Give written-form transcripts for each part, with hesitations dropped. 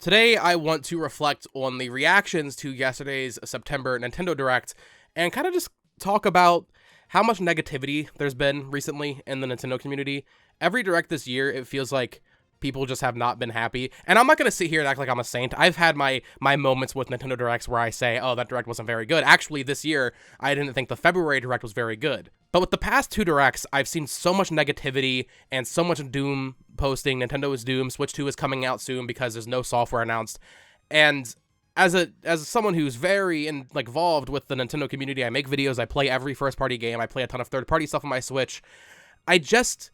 Today, I want to reflect on the reactions to yesterday's September Nintendo Direct and kind of just talk about how much negativity there's been recently in the Nintendo community. Every Direct this year, it feels like people just have not been happy. And I'm not going to sit here and act like I'm a saint. I've had my moments with Nintendo Directs where I say, oh, that Direct wasn't very good. Actually, this year, I didn't think the February Direct was very good. But with the past two Directs, I've seen so much negativity and so much doom posting. Nintendo is doomed. Switch 2 is coming out soon because there's no software announced. And as someone who's very involved with the Nintendo community, I make videos, I play every first-party game, I play a ton of third-party stuff on my Switch. I just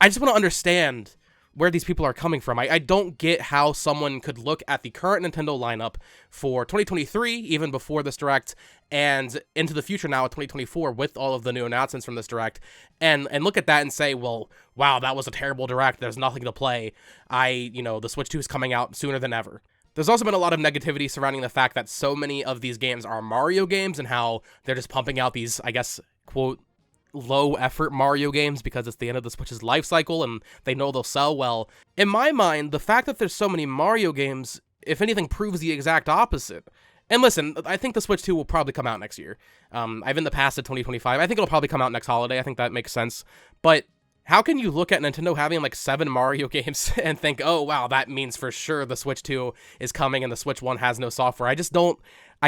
want to understand where these people are coming from. I don't get how someone could look at the current Nintendo lineup for 2023, even before this Direct, and into the future now at 2024 with all of the new announcements from this Direct, and look at that and say, well, wow, that was a terrible Direct, there's nothing to play. The Switch 2 is coming out sooner than ever. There's also been a lot of negativity surrounding the fact that so many of these games are Mario games and how they're just pumping out these, I guess, quote, low-effort Mario games because it's the end of the Switch's life cycle and they know they'll sell well. In my mind, the fact that there's so many Mario games, if anything, proves the exact opposite. And listen, I think the Switch 2 will probably come out next year. I've in the past said 2025. I think it'll probably come out next holiday. I think that makes sense. But how can you look at Nintendo having 7 Mario games and think, oh, wow, that means for sure the Switch 2 is coming and the Switch 1 has no software? I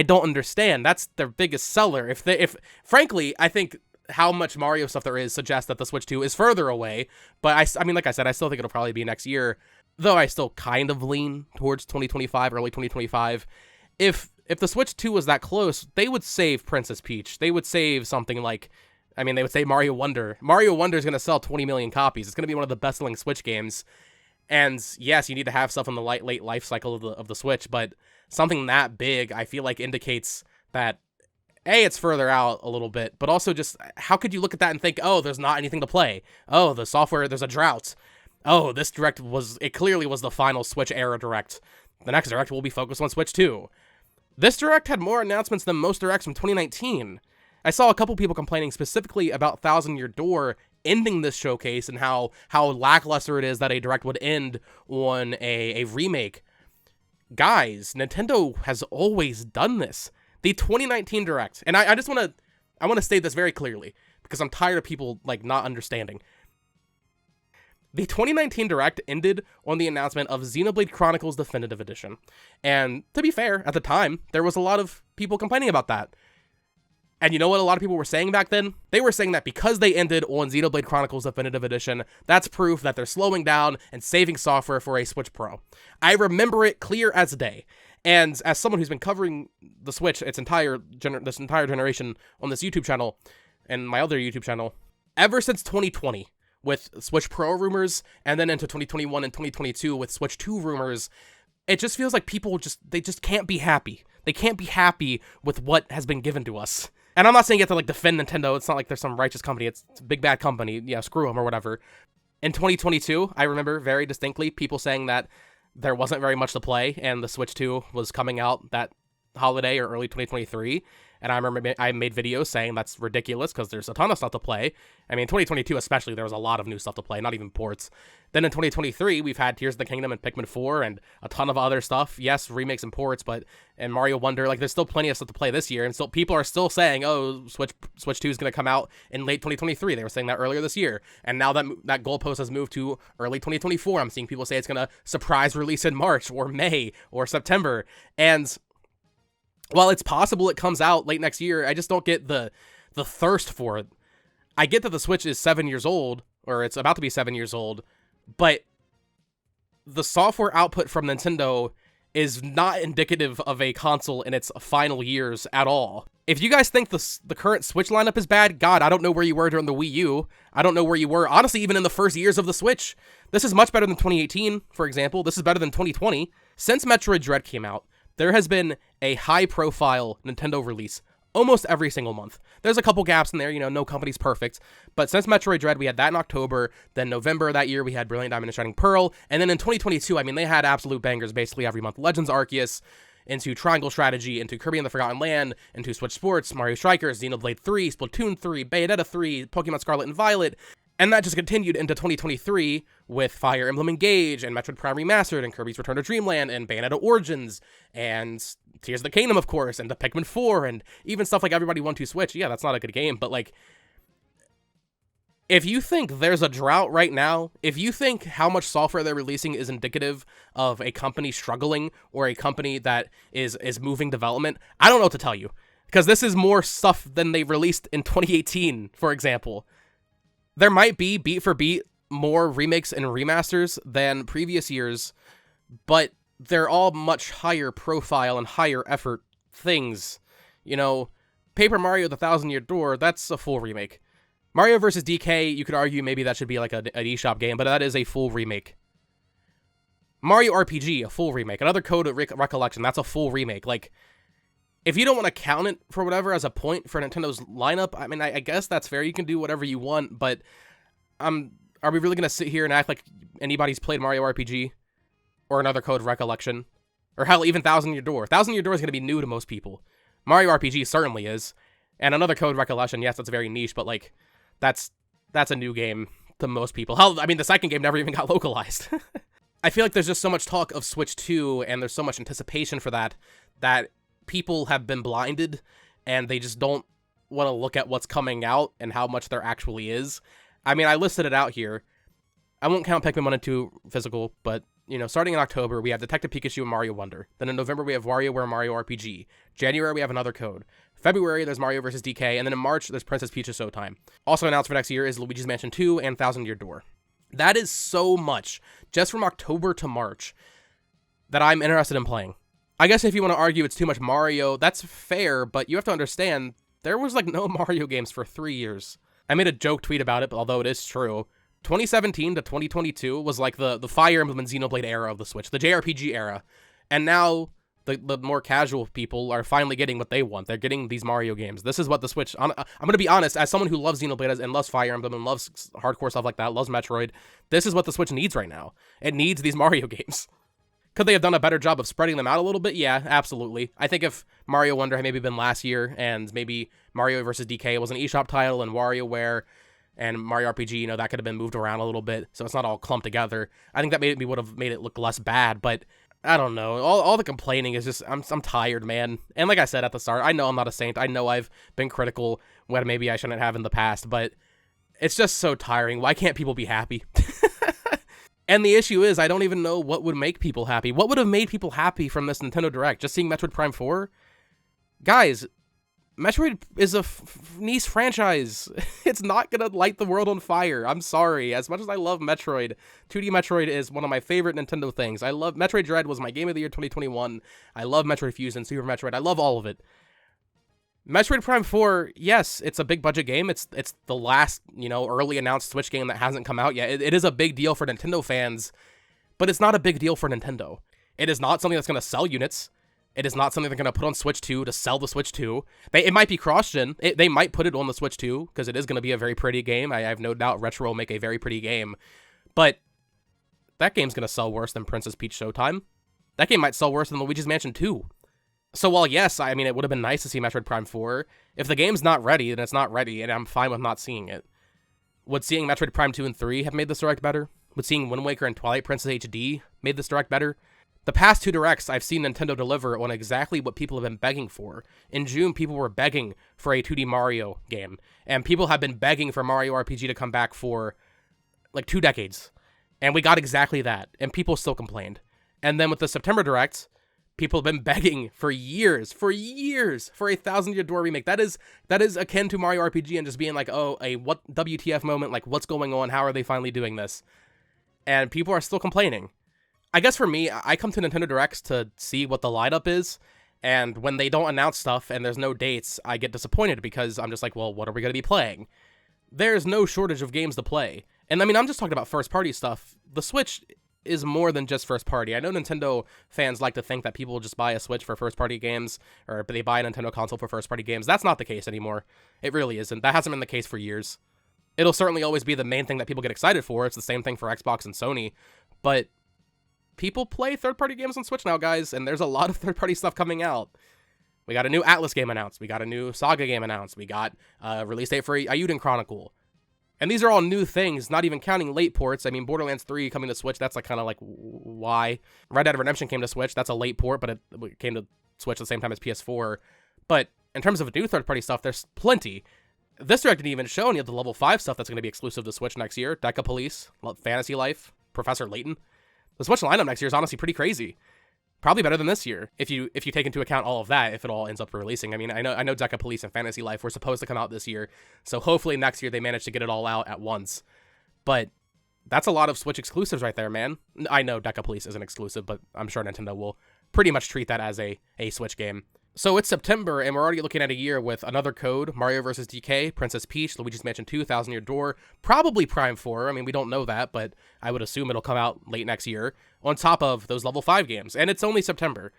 don't understand. That's their biggest seller. Frankly, I think how much Mario stuff there is suggests that the Switch 2 is further away, but I mean, like I said, I still think it'll probably be next year, though I still kind of lean towards 2025, early 2025. If the Switch 2 was that close, they would save Princess Peach. They would save something they would say Mario Wonder. Mario Wonder is going to sell 20 million copies. It's going to be one of the best-selling Switch games, and yes, you need to have stuff in the late life cycle of the Switch, but something that big, I feel like indicates that it's further out a little bit, but also just, how could you look at that and think, oh, there's not anything to play? Oh, the software, there's a drought. Oh, this Direct clearly was the final Switch era Direct. The next Direct will be focused on Switch 2. This Direct had more announcements than most Directs from 2019. I saw a couple people complaining specifically about Thousand Year Door ending this showcase and how lackluster it is that a Direct would end on a remake. Guys, Nintendo has always done this. The 2019 Direct, and I want to state this very clearly, because I'm tired of people, not understanding. The 2019 Direct ended on the announcement of Xenoblade Chronicles Definitive Edition. And to be fair, at the time, there was a lot of people complaining about that. And you know what a lot of people were saying back then? They were saying that because they ended on Xenoblade Chronicles Definitive Edition, that's proof that they're slowing down and saving software for a Switch Pro. I remember it clear as day. And as someone who's been covering the Switch this entire generation on this YouTube channel and my other YouTube channel, ever since 2020 with Switch Pro rumors, and then into 2021 and 2022 with Switch 2 rumors, it just feels like people they just can't be happy. They can't be happy with what has been given to us. And I'm not saying you have to defend Nintendo. It's not like there's some righteous company. It's a big bad company. Yeah, screw them or whatever. In 2022, I remember very distinctly people saying that there wasn't very much to play, and the Switch 2 was coming out that holiday or early 2023, and I remember I made videos saying that's ridiculous because there's a ton of stuff to play. I mean, 2022 especially, there was a lot of new stuff to play, not even ports. Then in 2023, we've had Tears of the Kingdom and Pikmin 4 and a ton of other stuff. Yes, remakes and ports, and Mario Wonder, there's still plenty of stuff to play this year, and still people are still saying, oh, Switch 2 is going to come out in late 2023. They were saying that earlier this year, and now that goalpost has moved to early 2024. I'm seeing people say it's going to surprise release in March or May or September, and while it's possible it comes out late next year, I just don't get the thirst for it. I get that the Switch is 7 years old, or it's about to be 7 years old, but the software output from Nintendo is not indicative of a console in its final years at all. If you guys think the current Switch lineup is bad, God, I don't know where you were during the Wii U. I don't know where you were, honestly, even in the first years of the Switch. This is much better than 2018, for example. This is better than 2020. Since Metroid Dread came out, there has been a high-profile Nintendo release almost every single month. There's a couple gaps in there, no company's perfect, but since Metroid Dread, we had that in October, then November that year, we had Brilliant Diamond and Shining Pearl, and then in 2022, they had absolute bangers basically every month. Legends Arceus, into Triangle Strategy, into Kirby and the Forgotten Land, into Switch Sports, Mario Strikers, Xenoblade 3, Splatoon 3, Bayonetta 3, Pokemon Scarlet and Violet, And that just continued into 2023 with Fire Emblem Engage and Metroid Prime Remastered and Kirby's Return to Dreamland and Bayonetta Origins and Tears of the Kingdom, of course, and the Pikmin 4 and even stuff like Everybody Want to Switch. Yeah, that's not a good game, but like, if you think there's a drought right now, if you think how much software they're releasing is indicative of a company struggling or a company that is moving development, I don't know what to tell you. Because this is more stuff than they released in 2018, for example. There might be, beat for beat, more remakes and remasters than previous years, but they're all much higher profile and higher effort things. You know, Paper Mario The Thousand Year Door, that's a full remake. Mario vs. DK, you could argue maybe that should be like an eShop game, but that is a full remake. Mario RPG, a full remake. Another Code of Recollection, that's a full remake. Like, if you don't want to count it for whatever as a point for Nintendo's lineup, I mean, I guess that's fair. You can do whatever you want, but are we really going to sit here and act like anybody's played Mario RPG? Or another Code of Recollection? Or hell, even Thousand Year Door. Thousand Year Door is going to be new to most people. Mario RPG certainly is. And another Code of Recollection, yes, that's very niche, but like, that's a new game to most people. Hell, I mean, the second game never even got localized. I feel like there's just so much talk of Switch 2, and there's so much anticipation for that people have been blinded, and they just don't want to look at what's coming out and how much there actually is. I mean, I listed it out here. I won't count Pikmin 1 and 2 physical, but, you know, starting in October, we have Detective Pikachu and Mario Wonder. Then in November, we have WarioWare and Mario RPG. January, we have another Code. February, there's Mario vs. DK, and then in March, there's Princess Peach's Showtime. Also announced for next year is Luigi's Mansion 2 and Thousand Year Door. That is so much, just from October to March, that I'm interested in playing. I guess if you want to argue it's too much Mario, that's fair, but you have to understand, there was like no Mario games for 3 years. I made a joke tweet about it, but although it is true, 2017 to 2022 was like the Fire Emblem and Xenoblade era of the Switch, the JRPG era, and now the more casual people are finally getting what they want. They're getting these Mario games. This is what the Switch... I'm going to be honest, as someone who loves Xenoblade and loves Fire Emblem and loves hardcore stuff like that, loves Metroid, this is what the Switch needs right now. It needs these Mario games. Could they have done a better job of spreading them out a little bit? Yeah, absolutely. I think if Mario Wonder had maybe been last year, and maybe Mario vs. DK was an eShop title, and WarioWare and Mario RPG, you know, that could have been moved around a little bit, so it's not all clumped together. I think that maybe would have made it look less bad, but I don't know. All the complaining is just, I'm tired, man. And like I said at the start, I know I'm not a saint. I know I've been critical when maybe I shouldn't have in the past, but it's just so tiring. Why can't people be happy? And the issue is, I don't even know what would make people happy. What would have made people happy from this Nintendo Direct? Just seeing Metroid Prime 4? Guys, Metroid is a niche franchise. It's not gonna light the world on fire. I'm sorry. As much as I love Metroid, 2D Metroid is one of my favorite Nintendo things. I love Metroid Dread was my game of the year 2021. I love Metroid Fusion, Super Metroid. I love all of it. Metroid Prime 4, yes, it's a big budget game. It's the last, you know, early announced Switch game that hasn't come out yet. It is a big deal for Nintendo fans, but it's not a big deal for Nintendo. It is not something that's going to sell units. It is not something they're going to put on Switch 2 to sell the Switch 2. It might be cross-gen. They might put it on the Switch 2 because it is going to be a very pretty game. I have no doubt Retro will make a very pretty game, but that game's going to sell worse than Princess Peach Showtime. That game might sell worse than Luigi's Mansion 2. So while, yes, I mean, it would have been nice to see Metroid Prime 4, if the game's not ready, then it's not ready, and I'm fine with not seeing it. Would seeing Metroid Prime 2 and 3 have made this Direct better? Would seeing Wind Waker and Twilight Princess HD made this Direct better? The past 2 Directs, I've seen Nintendo deliver on exactly what people have been begging for. In June, people were begging for a 2D Mario game, and people have been begging for Mario RPG to come back for, like, 2 decades. And we got exactly that, and people still complained. And then with the September Direct, people have been begging for years, for a Thousand Year Door remake. That is akin to Mario RPG and just being like, oh, a what WTF moment, like, what's going on? How are they finally doing this? And people are still complaining. I guess for me, I come to Nintendo Directs to see what the lineup is, and when they don't announce stuff and there's no dates, I get disappointed because I'm just like, well, what are we going to be playing? There's no shortage of games to play. And I mean, I'm just talking about first-party stuff. The Switch is more than just first party. I know Nintendo fans like to think that people just buy a Switch for first party games, or they buy a Nintendo console for first party games. That's not the case anymore. It really isn't. That hasn't been the case for years. It'll certainly always be the main thing that people get excited for. It's the same thing for Xbox and Sony, but people play third party games on Switch now, guys, and there's a lot of third party stuff coming out. We got a new Atlas game announced. We got a new Saga game announced. We got a release date for Ayuden Chronicle. And these are all new things, not even counting late ports. I mean, Borderlands 3 coming to Switch, that's like kind of like why. Red Dead Redemption came to Switch, that's a late port, but it came to Switch at the same time as PS4. But in terms of new third-party stuff, there's plenty. This direct didn't even show any of the level 5 stuff that's going to be exclusive to Switch next year. Deca Police, Fantasy Life, Professor Layton. The Switch lineup next year is honestly pretty crazy. Probably better than this year, if you take into account all of that, if it all ends up releasing. I mean, I know Deca Police and Fantasy Life were supposed to come out this year, so hopefully next year they manage to get it all out at once. But that's a lot of Switch exclusives right there, man. I know Deca Police isn't exclusive, but I'm sure Nintendo will pretty much treat that as a Switch game. So it's September, and we're already looking at a year with another code, Mario vs. DK, Princess Peach, Luigi's Mansion 2, Thousand Year Door, probably Prime 4. I mean, we don't know that, but I would assume it'll come out late next year, on top of those level 5 games. And it's only September.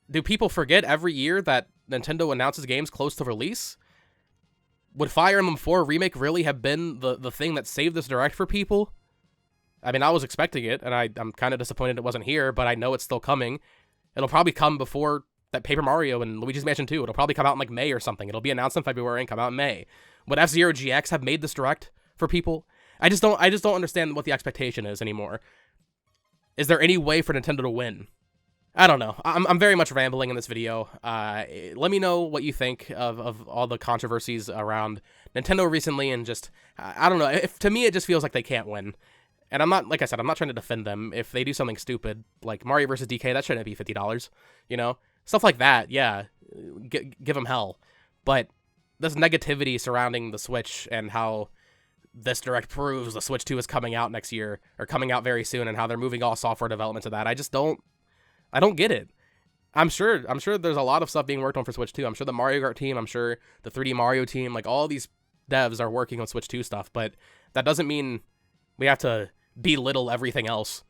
Do people forget every year that Nintendo announces games close to release? Would Fire Emblem 4 Remake really have been the thing that saved this Direct for people? I mean, I was expecting it, and I'm kind of disappointed it wasn't here, but I know it's still coming. It'll probably come before that Paper Mario and Luigi's Mansion 2. It'll probably come out in like May or something. It'll be announced in February and come out in May. Would F-Zero GX have made this Direct for people? I just don't understand what the expectation is anymore. Is there any way for Nintendo to win? I don't know. I'm very much rambling in this video. Let me know what you think of all the controversies around Nintendo recently, and just, I don't know. To me, it just feels like they can't win. And I'm not, like I said, I'm not trying to defend them. If they do something stupid, like Mario vs. DK, that shouldn't be $50, you know? Stuff like that, yeah, give them hell. But this negativity surrounding the Switch and how this Direct proves the Switch 2 is coming out next year, or coming out very soon, and how they're moving all software development to that, I don't get it. I'm sure there's a lot of stuff being worked on for Switch 2. I'm sure the Mario Kart team, I'm sure the 3D Mario team, like all these devs are working on Switch 2 stuff, but that doesn't mean we have to belittle everything else.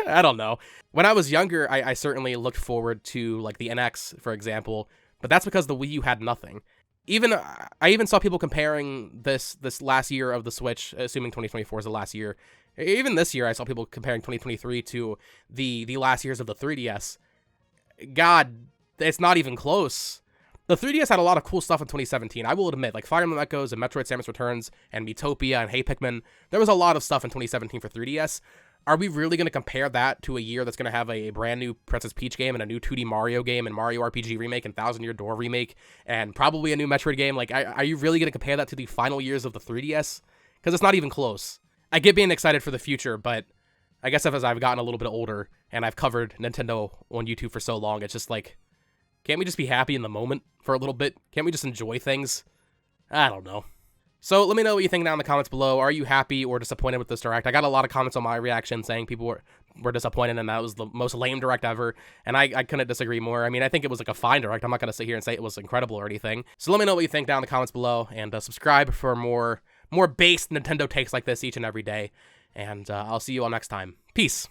I don't know. When I was younger, I certainly looked forward to like the NX, for example, but that's because the Wii U had nothing. I even saw people comparing this last year of the Switch, assuming 2024 is the last year. Even this year, I saw people comparing 2023 to the last years of the 3DS. God, it's not even close. The 3DS had a lot of cool stuff in 2017. I will admit, like Fire Emblem Echoes and Metroid Samus Returns and Miitopia and Hey Pikmin, there was a lot of stuff in 2017 for 3DS. Are we really going to compare that to a year that's going to have a brand new Princess Peach game and a new 2D Mario game and Mario RPG remake and Thousand Year Door remake and probably a new Metroid game? Like, are you really going to compare that to the final years of the 3DS? Because it's not even close. I get being excited for the future, but I guess as I've gotten a little bit older and I've covered Nintendo on YouTube for so long, it's just like, can't we just be happy in the moment for a little bit? Can't we just enjoy things? I don't know. So let me know what you think down in the comments below. Are you happy or disappointed with this Direct? I got a lot of comments on my reaction saying people were disappointed and that was the most lame Direct ever, and I couldn't disagree more. I mean, I think it was like a fine Direct. I'm not going to sit here and say it was incredible or anything. So let me know what you think down in the comments below, and subscribe for more based Nintendo takes like this each and every day. And I'll see you all next time. Peace.